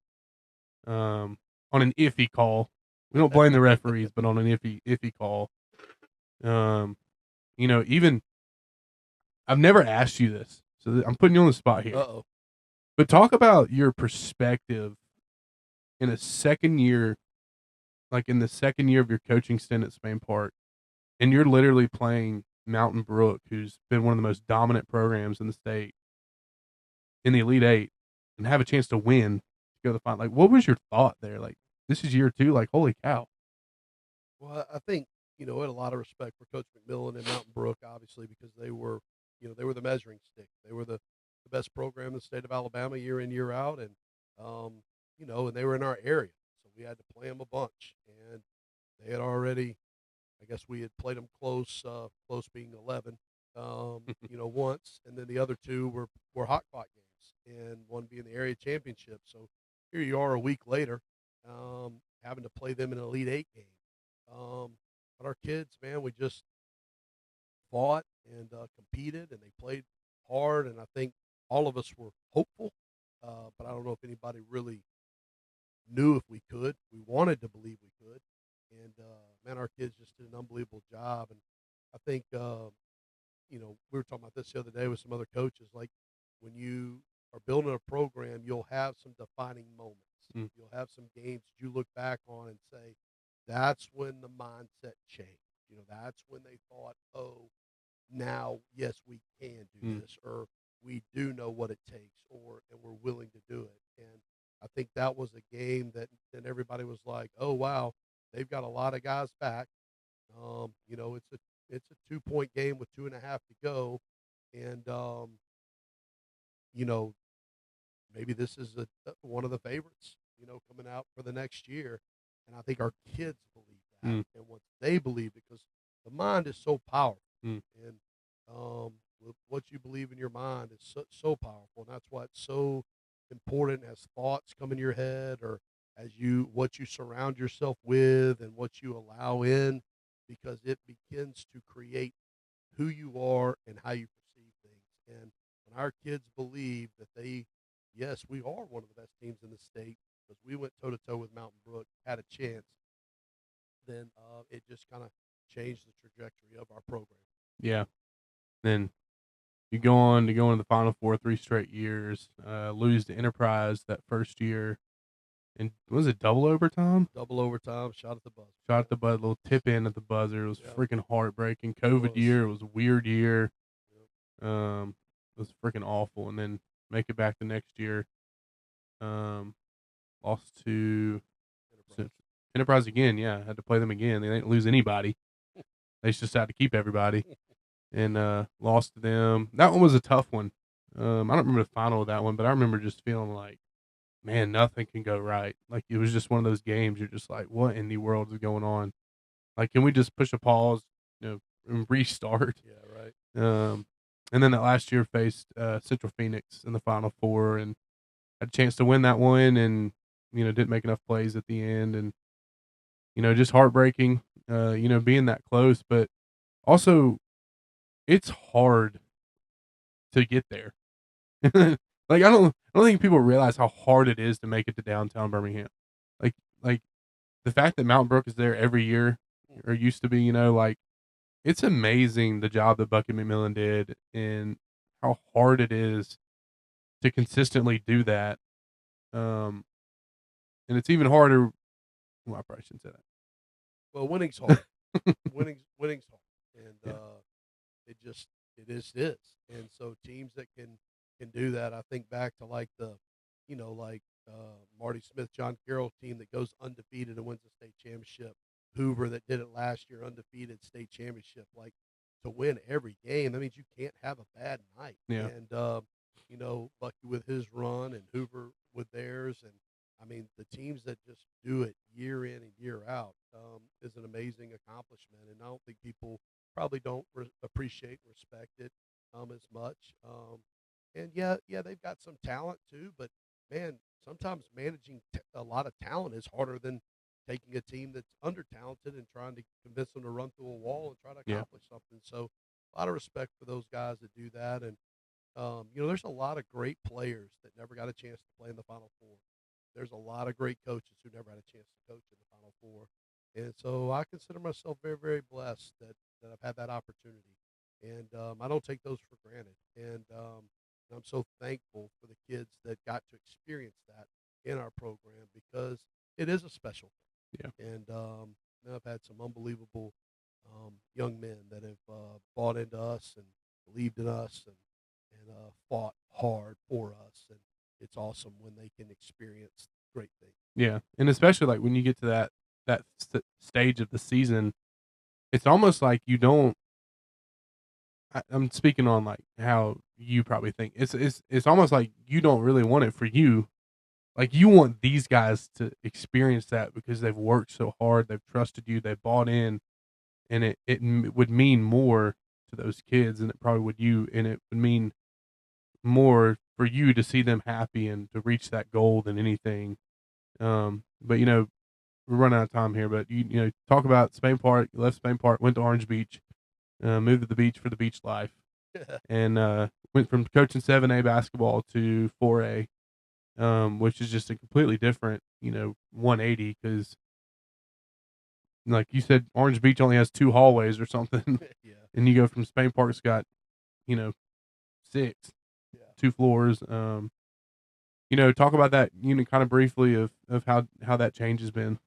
On an iffy call. We don't blame the referees, but on an iffy call. Um, even I've never asked you this, so I'm putting you on the spot here. Uh-oh. But talk about your perspective in a second year, like in the second year of your coaching stint at Spain Park, and you're literally playing Mountain Brook, who's been one of the most dominant programs in the state, in the Elite Eight, and have a chance to win to go to the final. Like, what was your thought there? Like, this is year two. Like, holy cow! Well, I think, I had a lot of respect for Coach McMillan and Mountain Brook, obviously, because they were the measuring stick. They were the best program in the state of Alabama year in, year out. And, and they were in our area. So we had to play them a bunch. And they had already, I guess we had played them close being 11, once. And then the other two were hot pot games, and one being the area championship. So here you are a week later, having to play them in an Elite Eight game. But our kids, man, we just fought and competed, and they played hard. And I think all of us were hopeful, but I don't know if anybody really knew if we could. We wanted to believe we could, and man, our kids just did an unbelievable job. And I think we were talking about this the other day with some other coaches. Like, when you are building a program, you'll have some defining moments. Mm. You'll have some games that you look back on and say, that's when the mindset changed. That's when they thought, oh, now, yes, we can do this, or we do know what it takes, and we're willing to do it. And I think that was a game that then everybody was like, oh, wow, they've got a lot of guys back. It's a 2-point game with 2.5 to go, and you know, maybe this is one of the favorites, coming out for the next year. And I think our kids believe that, Mm. and once they believe it, because the mind is so powerful, Mm. and what you believe in your mind is so powerful, and that's why it's so important as thoughts come in your head, or as what you surround yourself with and what you allow in, because it begins to create who you are and how you perceive things. And when our kids believe that yes, we are one of the best teams in the state because we went toe to toe with Mountain Brook, had a chance, then it just kind of changed the trajectory of our program. Yeah. Then you go on to go into the Final Four 3 straight years, lose to Enterprise that first year, and was it double overtime? Double overtime, shot at the buzzer. Shot at the buzzer, little tip in at the buzzer. It was Yep. freaking heartbreaking. COVID year, it was a weird year. Yep. It was freaking awful. And then make it back the next year. Lost to Enterprise again. Yeah, had to play them again. They didn't lose anybody. They just had to keep everybody. And lost to them. That one was a tough one. I don't remember the final of that one, but I remember just feeling like, man, nothing can go right. Like, it was just one of those games. You're just like, what in the world is going on? Like, can we just push a pause, and restart? Yeah, right. And then that last year faced Central Phoenix in the Final Four and had a chance to win that one, and didn't make enough plays at the end, and just heartbreaking. Being that close, but also it's hard to get there. Like, I don't think people realize how hard it is to make it to downtown Birmingham. Like the fact that Mountain Brook is there every year, or used to be, like, it's amazing the job that Bucky McMillan did and how hard it is to consistently do that. Um, and it's even harder. Well, I probably shouldn't say Well, winning's hard. that. Winning's hard, and Yeah. it is. And so teams that can do that, I think back to like Marty Smith, John Carroll team that goes undefeated and wins the state championship. Hoover that did it last year, undefeated state championship. Like, to win every game, that means you can't have a bad night. Yeah. And Bucky with his run and Hoover with theirs, and I mean, the teams that just do it year in and year out is an amazing accomplishment, and I don't think people probably don't appreciate and respect it as much. And yeah, they've got some talent too, but man, sometimes managing a lot of talent is harder than taking a team that's under talented and trying to convince them to run through a wall and try to Yeah. accomplish something. So, a lot of respect for those guys that do that, and there's a lot of great players that never got a chance to play in the Final Four. There's a lot of great coaches who never had a chance to coach in the Final Four, and so I consider myself very, very blessed that I've had that opportunity, and I don't take those for granted. And I'm so thankful for the kids that got to experience that in our program because it is a special Yeah. thing. And I've had some unbelievable young men that have bought into us and believed in us and fought hard for us. And it's awesome when they can experience great things. Yeah. And especially like when you get to that stage of the season, it's almost like you don't. I'm speaking on like how you probably think. It's almost like you don't really want it for you. Like you want these guys to experience that because they've worked so hard, they've trusted you, they bought in, and it would mean more to those kids than it probably would you, and it would mean more for you to see them happy and to reach that goal than anything. But we're running out of time here. But talk about Spain Park. You left Spain Park, went to Orange Beach, moved to the beach for the beach life, and went from coaching 7A basketball to 4A, which is just a completely different 180 because like you said, Orange Beach only has 2 hallways or something, Yeah, and you go from Spain Park's got, you know, 6, yeah. 2 floors. Talk about that, kind of briefly of how that change has been.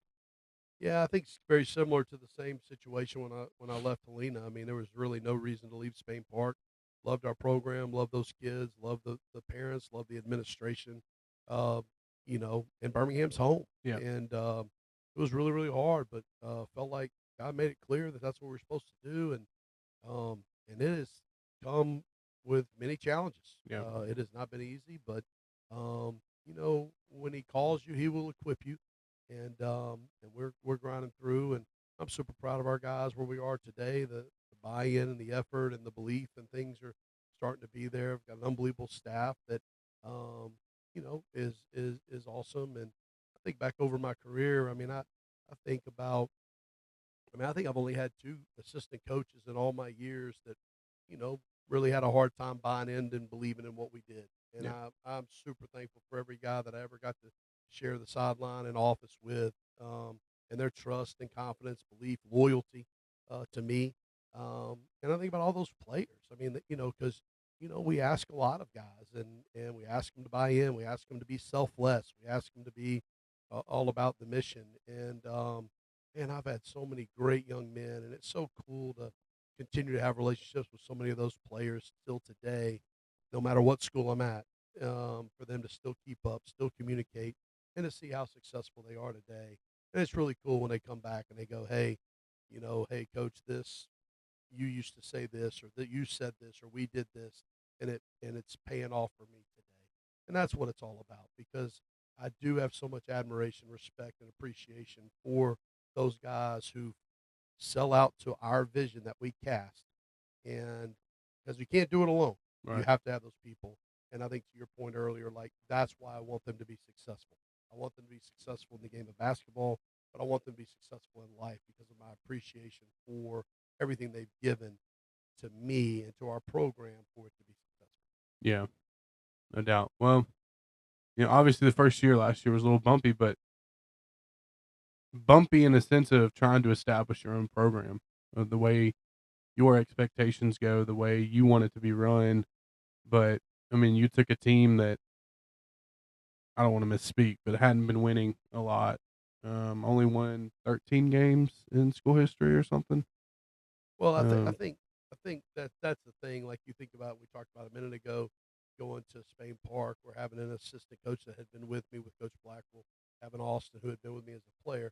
Yeah, I think it's very similar to the same situation when I left Helena. I mean, there was really no reason to leave Spain Park. Loved our program, loved those kids, loved the parents, loved the administration. Uh, and Birmingham's home, Yeah. and it was really really hard, but felt like God made it clear that that's what we're supposed to do, and it has come with many challenges. Yeah. It has not been easy, but when He calls you, He will equip you and we're grinding through, and I'm super proud of our guys where we are today. The buy-in and the effort and the belief and things are starting to be there. We've got an unbelievable staff that is awesome. And I think back over my career. I think about. I think I've only had two assistant coaches in all my years that you know really had a hard time buying in and believing in what we did. And Yeah. I'm super thankful for every guy that I ever got to share the sideline and office with, and their trust and confidence, belief, loyalty to me. And I think about all those players. Because we ask a lot of guys, and we ask them to buy in. We ask them to be selfless. We ask them to be all about the mission. And I've had so many great young men, and it's so cool to continue to have relationships with so many of those players still today, no matter what school I'm at, for them to still keep up, still communicate, and to see how successful they are today. And it's really cool when they come back and they go, "Hey, hey, coach, this you used to say this, or that you said this, or we did this, and it's paying off for me today." And that's what it's all about because I do have so much admiration, respect, and appreciation for those guys who sell out to our vision that we cast. And because we can't do it alone, you Right. have to have those people. And I think to your point earlier, like that's why I want them to be successful. I want them to be successful in the game of basketball, but I want them to be successful in life because of my appreciation for everything they've given to me and to our program for it to be successful. Yeah. No doubt. Well, obviously the first year last year was a little bumpy, but bumpy in the sense of trying to establish your own program, the way your expectations go, the way you want it to be run. But I mean, you took a team that I don't want to misspeak, but hadn't been winning a lot. Only won 13 games in school history or something. Well, Um, I think that that's the thing. Like you think about, we talked about a minute ago, going to Spain Park. We're having an assistant coach that had been with me with Coach Blackwell, having Austin who had been with me as a player.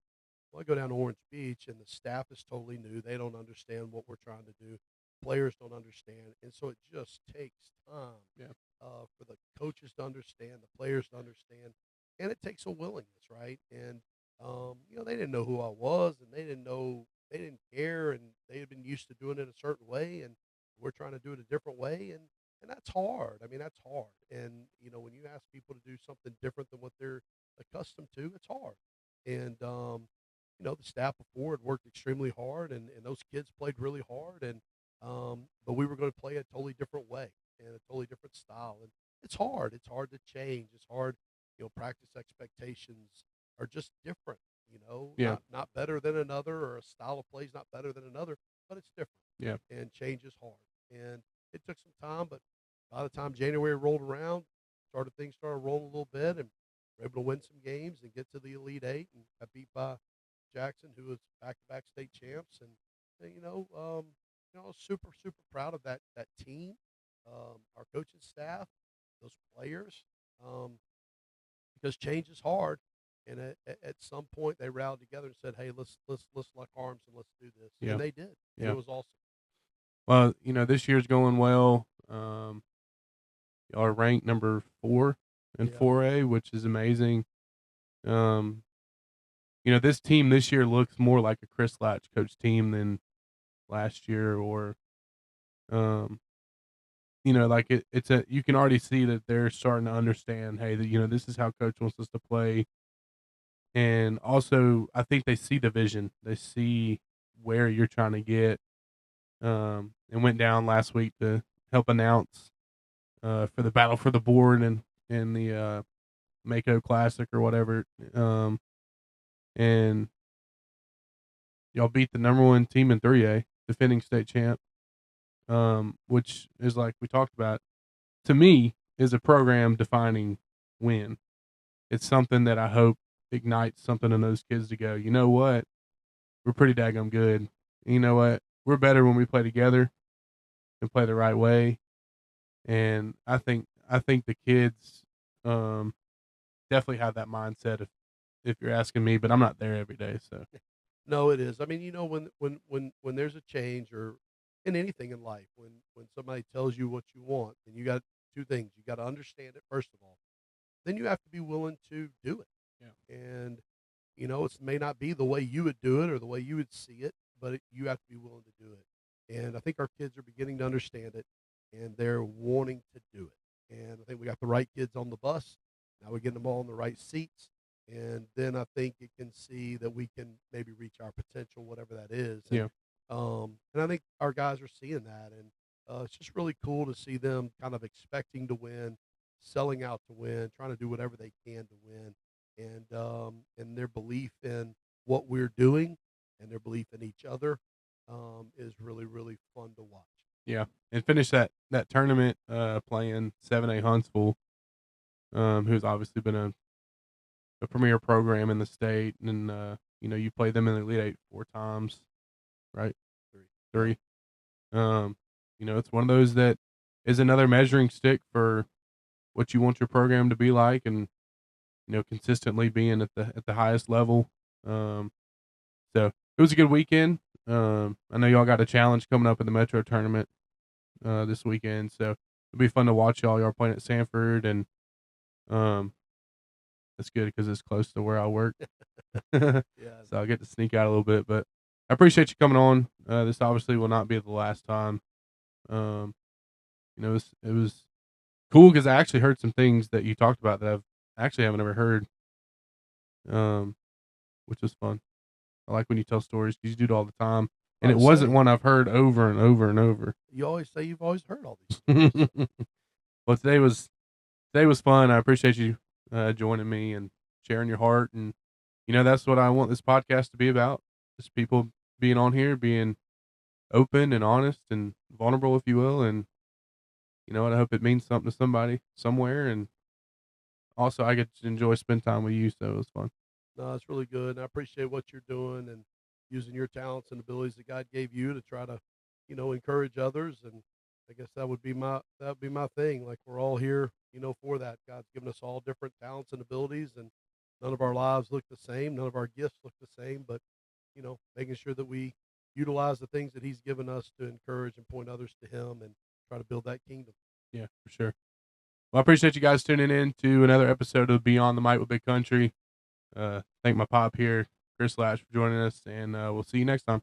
Well, I go down to Orange Beach, and the staff is totally new. They don't understand what we're trying to do. Players don't understand, and so it just takes time yeah, for the coaches to understand, the players to understand. and it takes a willingness, right? And they didn't know who I was, and they didn't care, and they had been used to doing it a certain way, and we're trying to do it a different way, and that's hard. I mean, that's hard. And when you ask people to do something different than what they're accustomed to, it's hard. And the staff before had worked extremely hard, and those kids played really hard, and but we were going to play a totally different way and a totally different style, and it's hard. It's hard to change. It's hard. Practice expectations are just different. Yeah. Not better than another, or a style of play is not better than another, but it's different. Yeah. And change is hard. And it took some time, but by the time January rolled around, things started rolling a little bit, and we're able to win some games and get to the Elite Eight, and got beat by Jackson, who was back-to-back state champs, and I was super super proud of that team, our coaching staff, those players, because change is hard. And at some point, they rallied together and said, "Hey, let's lock arms and let's do this," Yeah. and they did, and Yeah. it was awesome. Well, this year's going well. Y'all are ranked number 4 in Yeah, 4A, which is amazing. Um, this team this year looks more like a Chris Laatsch coach team than last year, or um, like you can already see that they're starting to understand, hey, that this is how coach wants us to play. And also, I think they see the vision. They see where you're trying to get. And went down last week to help announce for the battle for the board and the Mako Classic or whatever. And y'all beat the number 1 team in 3A, defending state champ. Which is, like we talked about, to me is a program defining win. It's something that I hope ignites something in those kids to go, you know what? We're pretty daggum good. And you know what? We're better when we play together and play the right way. And I think the kids definitely have that mindset if you're asking me, but I'm not there every day, so no, it is. I mean, when there's a change, or in anything in life, when somebody tells you what you want, and you got two things: you got to understand it first of all, then you have to be willing to do it. yeah. And it may not be the way you would do it or the way you would see it, but you have to be willing to do it. And I think our kids are beginning to understand it, and they're wanting to do it. And I think we got the right kids on the bus. Now we're getting them all in the right seats. And then I think it can see that we can maybe reach our potential, whatever that is. Yeah. And I think our guys are seeing that. And it's just really cool to see them kind of expecting to win, selling out to win, trying to do whatever they can to win, and their belief in what we're doing and their belief in each other is really really fun to watch. Yeah. And finish that tournament playing 7A Huntsville, who's obviously been a premier program in the state, and you played them in the Elite Eight 4 times, right? Three. 3. Um, it's one of those that is another measuring stick for what you want your program to be like, and consistently being at the highest level. So it was a good weekend. I know y'all got a challenge coming up in the Metro tournament this weekend, so it'll be fun to watch y'all. Y'all playing at Sanford, and um, that's good because it's close to where I work. So Yeah. I'll get to sneak out a little bit, but I appreciate you coming on. This obviously will not be the last time. Um, it was cool because I actually heard some things that you talked about that I've actually haven't ever heard, um, which was fun. I like when you tell stories because you do it all the time, and I it was wasn't saying, one I've heard over and over and over. you always say you've always heard all these stories. Well, today was fun. I appreciate you joining me and sharing your heart, and that's what I want this podcast to be about. Just people being on here, being open and honest and vulnerable, if you will, and what, I hope it means something to somebody somewhere, and also I get to enjoy spend time with you, so it was fun. No, it's really good, and I appreciate what you're doing and using your talents and abilities that God gave you to try to, encourage others. And I guess that would be my thing. Like, we're all here, for that. God's given us all different talents and abilities, and none of our lives look the same. None of our gifts look the same. But making sure that we utilize the things that He's given us to encourage and point others to Him and try to build that kingdom. Yeah, for sure. Well, I appreciate you guys tuning in to another episode of Beyond the Mic with Big Country. Thank my pop here, Chris Laatsch, for joining us, and we'll see you next time.